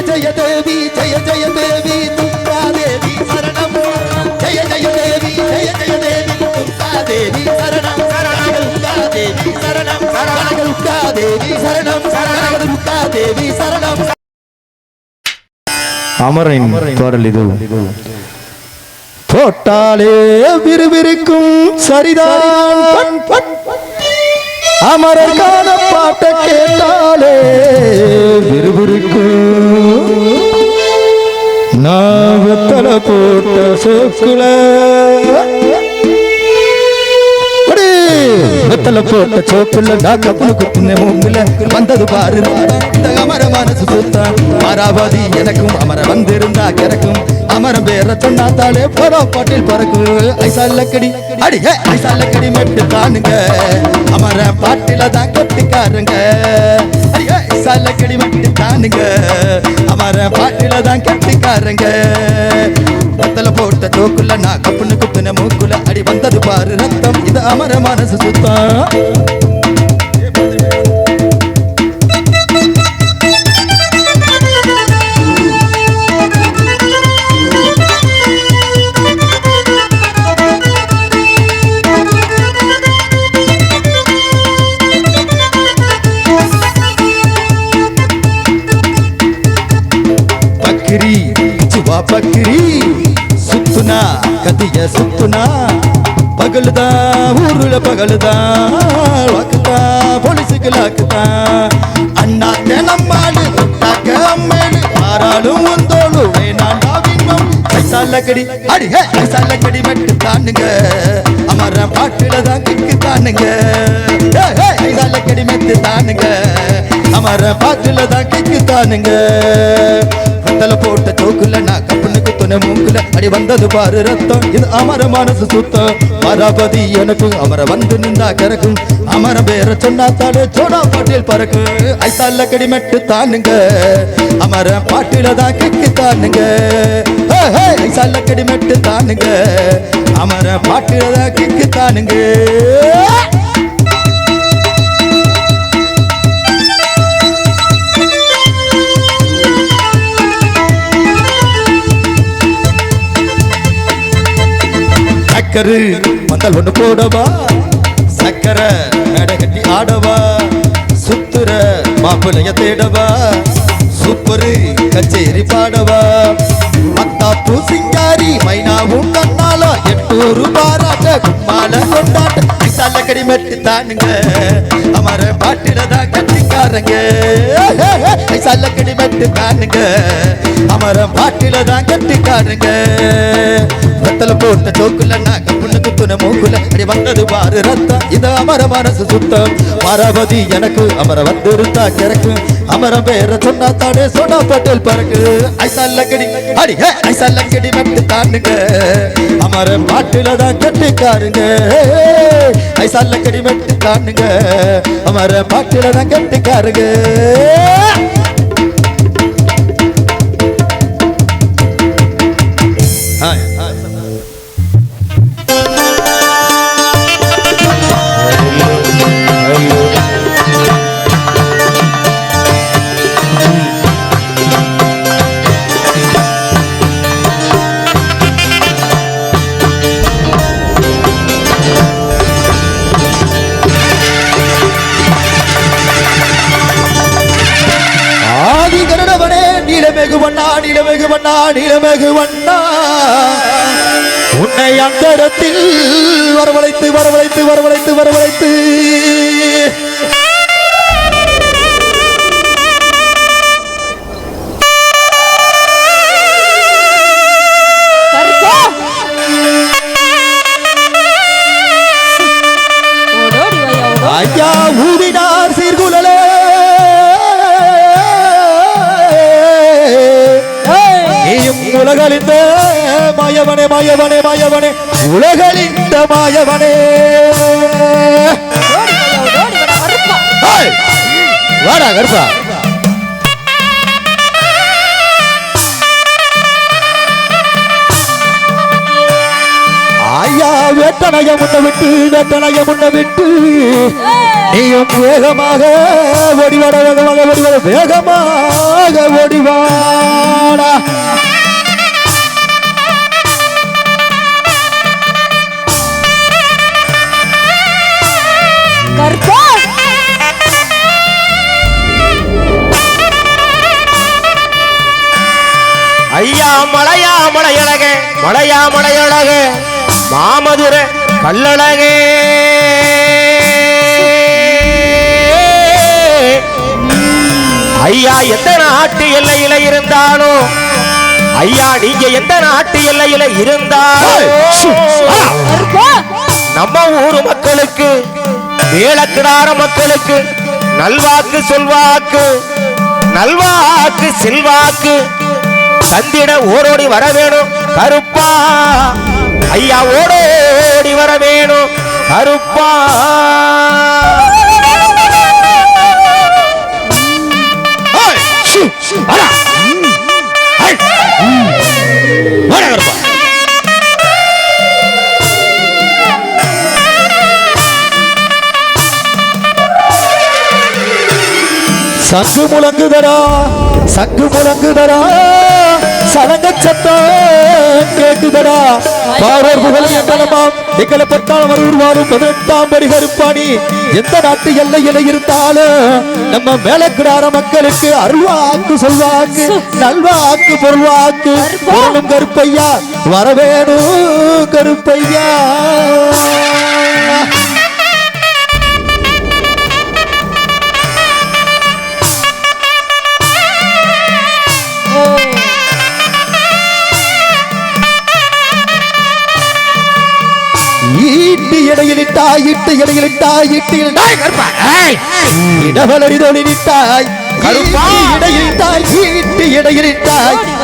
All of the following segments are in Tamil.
ஜய தேவி ஜய ஜய தேவி துர்கா தேவி சரணம் ஜய ஜய தேவி ஜய ஜய தேவி துர்கா தேவி சரணம் துர்கா தேவி சரணம் துர்கா தேவி சரணம் துர்கா தேவி சரணம். அமரின் பாடல் இது. போட்டாலே விறுவிறுக்கும் சரிதான் அமரகான பாட்ட கேட்டாலே விறுவிறுக்கும் நாவத்தல போட்ட சோக்குல வெத்தல போட்ட சோக்குல டாக்கப்புல குத்துன மூக்குல வந்தது பாரு இந்த அமர மனசு சுத்தா மாராவதி எனக்கும் அமர வந்திருந்தா கிறக்கும் அமரம் பேர சொன்னாத்தாலே போரோ பாட்டில் பறக்கு ஐசாலக்கடி அடியே ஐசாலக்கடி மெட்டு தானுங்க அமர பாட்டில தான் கட்டிக்காருங்க அடியே ஐசாலக்கடி மெட்டு தானுங்க அமர பாட்டில தான் கட்டிக்காருங்க வெத்தல போட்ட சோக்குல நான் கப்புன்னு குத்துன மூக்குல அடி வந்தது பாரு ரத்தம் இது அமர மனசு சுத்தா. பக்கிரி சுவா பக்கிரி சுத்துனா கதிய சுத்துனா பகலுதா ஊருல பகலுதா வாக்குதா போலீஸுக்கு லாக்குதா அண்ணா நம்மாடு தாக்க அம்மேடு ஆறாலும் வந்தோடு வேணாண்டா விண்ணும் ஐசாலக்கடி அடியே ஐசாலக்கடி மெட்டு தானுங்க அமர பாட்டுல தான் கிக்கு தானுங்க ஐசாலக்கடி மெட்டு தானுங்க அமர பாட்டுல தான் கிக்கு தானுங்க. வெத்தல போட்ட சோக்குல நான் கப்புன்னு குத்துன மூக்குல அடி வந்தது பாரு ரத்தம் இது அமர மனசு சுத்தம் மாராபதி எனக்கு அமர வந்து நின்றா கிறக்கும் அமர பேர சொன்னாத்தாலே சோடா பாட்டில் பறக்கு ஐசாலக்கடி மெட்டு தானுங்க அமர பாட்டில தான் கிக்கு தானுங்க ஐசாலக்கடி மெட்டு தானுங்க அமர பாட்டில தான் கிக்கு தானுங்க. சக்கரு மந்தல் ஒண்ணு போடவா சக்கரை மேடை கட்டி ஆடவா சுத்துற மாப்பிளைய தேடவா சூப்பரு கச்சேரி பாடவா மத்தாப்பு சிங்காரி மைனாவும் கண்ணால 800 பாராட்ட கும்மால கொண்டாட்ட ஐசாலக்கடி மெட்டு தானுங்க அமர பாட்டில தான் கட்டிக்காரங்க ஐசாலக்கடி மெட்டு தானுங்க அமர பாட்டில தான் கட்டிக்காரங்க. வெத்தல போட்ட சோக்குல நான் கப்புன்னு குத்துன மூக்குல அடி வந்தது பாரு ரத்தம் இது அமர மனசு சுத்தம் மாராவதி எனக்கு அமர வந்திருந்தா கிறக்கு அமரம் பேர சொன்னாத்தாடே சோடா பாட்டில் பறக்கு ஐசாலக்கடி அடியே ஐசாலக்கடி மெட்டு தானுங்க அமர பாட்டில தான் கட்டிக்காருங்க ஐசாலக்கடி மெட்டு தானுங்க அமர பாட்டில தான் கட்டிக்காருங்க. உன்னை அந்தரத்தில் வரவழைத்து வரவழைத்து வரவழைத்து வரவழைத்து ஐயா ஊதினார் சீர்குழலே உலகளிந்த மாயவனே மாயவனே மாயவனே உலகளிந்த மாயவனே வாடா கருப்பா ஐயா வேட்டனைய முன்ன விட்டு நீயும் வேகமாக ஓடிவாட வேகமாக ஓடிவாடா. ஐயா மலையா மலையழக மாமதுர கல்லழகே ஐயா எந்த நாட்டு எல்லையில இருந்தாலும் ஐயா நீங்க எந்த நாட்டு எல்லையில இருந்தாலும் நம்ம ஊரு மக்களுக்கு வேளக்கிடார மக்களுக்கு நல்வாக்கு சொல்வாக்கு நல்வாக்கு செல்வாக்கு தந்திட ஓடோடி வர வேணும் கருப்பா. ஐயா ஓடோடி வர வேணும் கருப்பா. சங்கு முழங்குதரா சலங்க சத்தம் கேட்டுதடா. பாரோர் புகழ் எங்களமாம் எங்களை பட்டால் வருவாரும் 18ஆம் படி கருப்பாணி. எந்த நாட்டு எல்லையில இருந்தாலும் நம்ம மேலக்கிடார மக்களுக்கு அருள்வாக்கு சொல்வாக்கு நல்வாக்கு பொருள்வாக்கு பொருளும் கருப்பையா வரவேணும் கருப்பையா.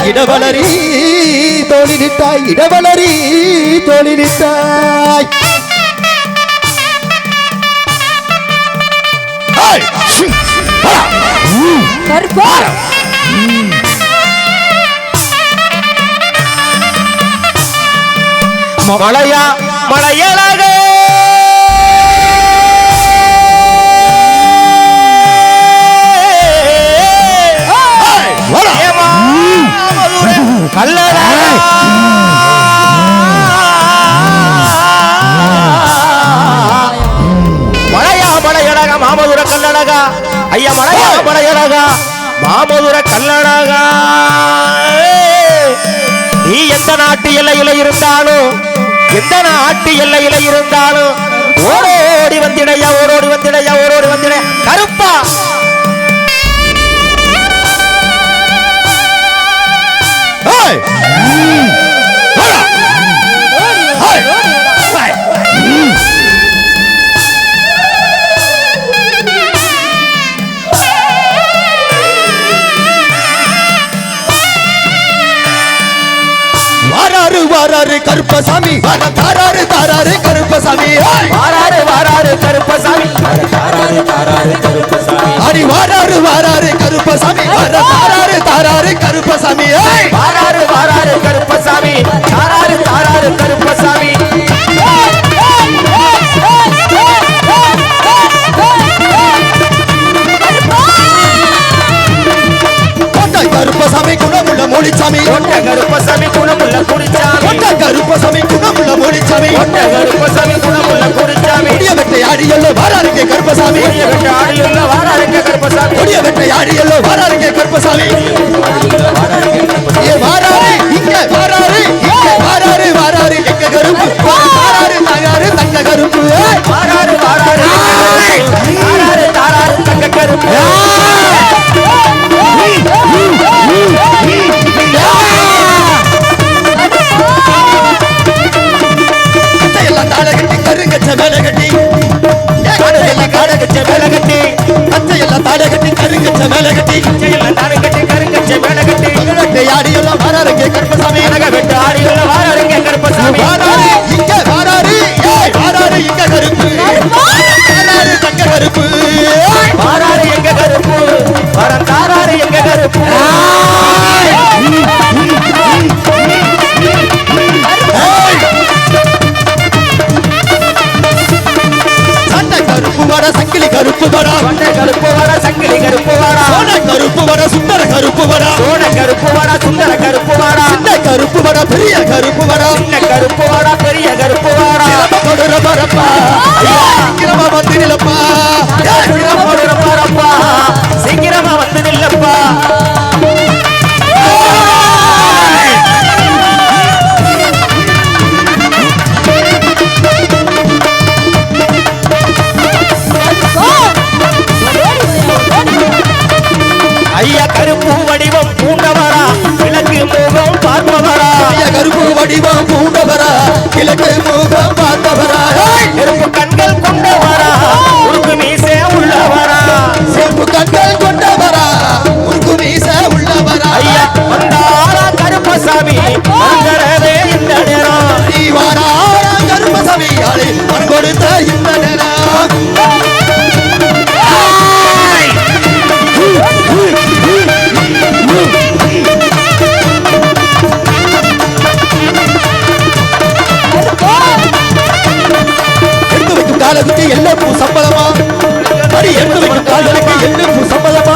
இடவலரி தோழிட்டாய் இடவலரி தோழிட்டாய். மலையா மலையழக மலையா மலையழக மாமதுர கல்லழகா. ஐயா மலையா மலையழகா மாமதுர கல்லழகா. நீ எந்த நாட்டு எல்லையில இருந்தாலும் எந்த நாட்டு எல்லையில இருந்தாலும் ஓடோடி வந்திடையா ஓடோடி வந்திடையா ஓடோடி வந்திட கருப்பா. வாராரு கருப்பசாமி தாராரு கருப்பசாமி வாராரு கருப்பசாமி தாராரு கருப்பசாமி அடி வாராரு கருப்பசாமி தாராரு கருப்பசாமி வாராரு கருப்பசாமி தாராரு கருப்பசாமி. கருப்பசாமி குணமுள்ள மொழிச்சாமி கருப்பசாமி குணமுள்ள குடிச்சாமி கருப்பசாமி குணமுள்ள மொழிச்சாமி கருப்பசாமி குணமுள்ள குடிச்சாமி. முடிய வெட்டை ஆடியல்லோ வாராருக்கே கருப்பசாமி ஆடியுள்ள வாராருக்கே கருப்பசாமி முடிய வெட்டை ஆடியல்லோ வாராருக்கே கருப்பசாமி. வாராரு இங்க வாராரு எங்க கருப்பு தாராரு தங்க கருப்பு வாராரு தங்க கருப்பு. எல்லாம் தாடகட்டி கருங்கச்ச மேல கட்டி காடகச்ச மேல கட்டி கச்சையெல்லாம் தாடகட்டி கருங்கச்ச மேல கட்டி கருங்கச்ச மேல கட்டி கருப்பு வடா பெரிய கருப்பு வடா சின்ன கருப்பு வாடா பெரிய கருப்பு வாடா கொடுற பரப்பா சீக்கிரமா வந்து நிலப்பா பாரப்பா சீக்கிரமா வந்து நில்லப்பா ஐயா கருப்பு வடிவம் பூண்டவரா கிழக்கு முகம் பார்ப்பவரா ஐயா கருப்பு வடிவம் பூண்டவரா கிழக்கு முகம் பார்த்தவரா நெருப்பு கண்கள் கொண்டவரா உருக்கு மீசே உள்ளவரா செப்பு கண்கள் கொண்டவரா உருக்கு மீச உள்ளவரா ஐயா வந்தாரா கருப்பசாமி வந்தரவே இந்த நேரம் நீ வாரா கருப்பசாமி ஆளே மனம் கொடுத்த இந்த நேரம் காலத்துக்கு எல்லப்பூ சம்பளமா அடி எடுத்து வைக்கும் கால்களுக்கு எல்லப்பூ சம்பளமா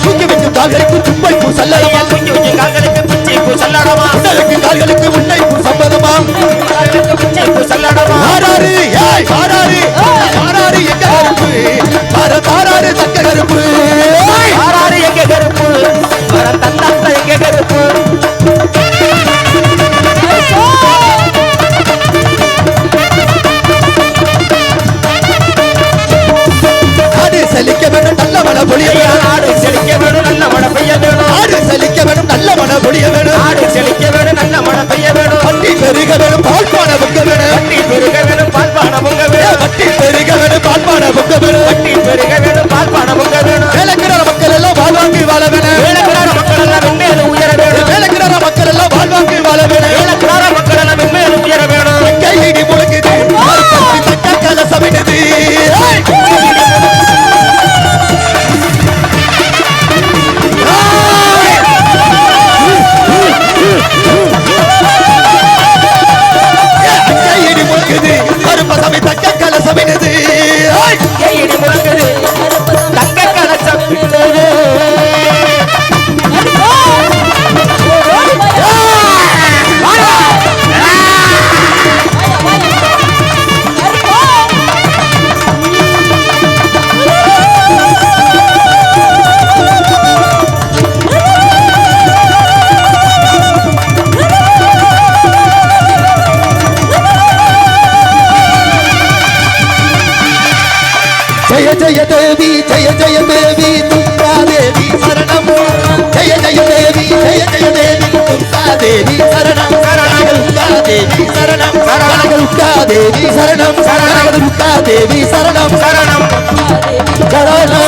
தூக்கி வைக்கும் கால்களுக்கு துப்பை பூ சல்லடமா தூக்கி வச்சு கால்களுக்கு பிச்சை பூ சல்லடமா உடலுக்கு கால்களுக்கு முன்னை பூ சம்பளமா கால்களுக்கு பிச்சை பூ சல்லடமா ஆறாறு ஏய் ஆறாறு ஆறாறு எங்க கருப்பு தாராறு தக்க கருப்பு ஆறாறு எங்க கருப்பு வர தந்தாத்த எங்க கருப்பு ஆடு செழிக்க வேணும் நல்ல மழை பொழிய வேணும் ஆடு செழிக்க வேணும் நல்ல மழை பெய்ய வேணும் ஆடு செழிக்க வேணும் நல்ல மழை பொழிய வேணும் ஆடு செழிக்க வேணும் நல்ல மழை பெய்ய வேணும் பட்டி பெருக வேணும் பால்பான பொங்க வேணும் வட்டி பெருக வேணும் பால்பான பொங்க வேணும் பட்டி பெருக வேணும் பால்பான பொங்க வேணும் வட்டி பெருக வேணும் பால்பான பொங்க வேணும் வேலைக்கிற மக்கள் எல்லாம் வாழ்வாங்கி வாழ வேணும் வேலைக்கார மக்கள் எல்லாம் மென்மேலும் உயர வேணும் வேலைக்கிற மக்கள் எல்லாம் வாழ்வாங்கி வாழ வேணும் வேலைக்கார மக்கள் எல்லாம் மென்மேலும் உயர வேணும் கையிடி முழுக்குது தக்க கலசமிடுது கையிடி முழுக்குது கருப்பசாமி தக்க கலசமிடுது கையிடி முழங்குது தங்க கலசம் விட்டது ஜய ஜய தேவி ஜய ஜய தேவி துர்கா தேவி சரணம் ஜய ஜய தேவி ஜய ஜய தேவி துர்கா தேவி சரணம் துர்கா தேவி சரணம் துர்கா தேவி சரணம் துர்கா தேவி சரணம் சரணம் சரணம்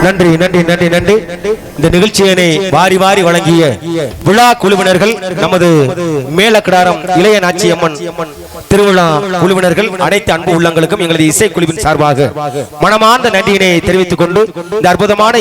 நன்றி நன்றி நன்றி நன்றி. இந்த நிகழ்ச்சியினை வாரி வாரி வழங்கிய விழா குழுவினர்கள், நமது மேலக்கிடாரம் இளைய நாச்சியம்மன் திருவிழா குழுவினர்கள், அனைத்து அன்பு உள்ளங்களுக்கும் எங்களது இசைக்குழுவின் சார்பாக மனமார்ந்த நன்றியினை தெரிவித்துக் கொண்டு இந்த அற்புதமான